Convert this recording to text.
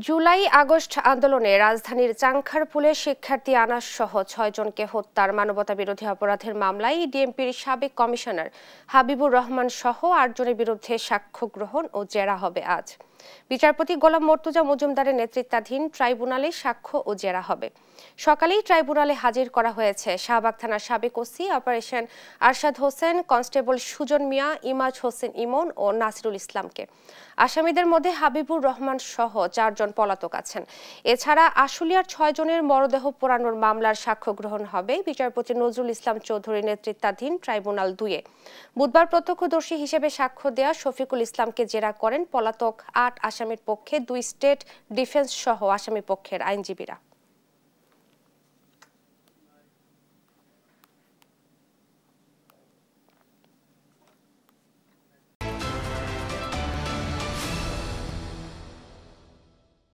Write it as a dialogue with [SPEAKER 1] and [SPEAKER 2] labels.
[SPEAKER 1] July August আন্দোলনে রাজধানীর চাংখারপুলে শিক্ষার্থী আনাস সহ ৬ জনকে হত্যার মানবতাবিরোধী অপরাধের মামলায় ডিএমপির সাবেক কমিশনার হাবিবুর রহমান সহ ৮ জনের বিরুদ্ধে সাক্ষ্য গ্রহণ ও জেরা হবে আজ। বিচারপতি গোলাম মর্তুজা মজুমদারের নেতৃত্বাধীন ট্রাইব্যুনালে সাক্ষ্য ও জেরা হবে। সকালেই ট্রাইব্যুনালে হাজির করা হয়েছে শাহবাগ থানার সাবেক OC operation Arshad Hossain, constable Sujon Mia, Imaj Hossain Imon ও নাসিরুল ইসলামকে। আসামিদের মধ্যে হাবিবুর রহমান সহ ৪ জন পলাতক আছেন। এছাড়া আশুলিয়ার ৬ জনের মরদেহ পোড়ানোর মামলার সাক্ষ্য গ্রহণ হবে বিচারপতি নজরুল ইসলাম চৌধুরীর নেতৃত্বাধীন ট্রাইব্যুনাল ২-এ। বুধবার প্রত্যক্ষদর্শী হিসেবে সাক্ষ্য দেয়া শফিকুল ইসলামকে জেরা করেন পলাতক ৮ আসামির পক্ষে ২ স্টেট ডিফেন্স সহ আসামি পক্ষের আইনজীবীরা।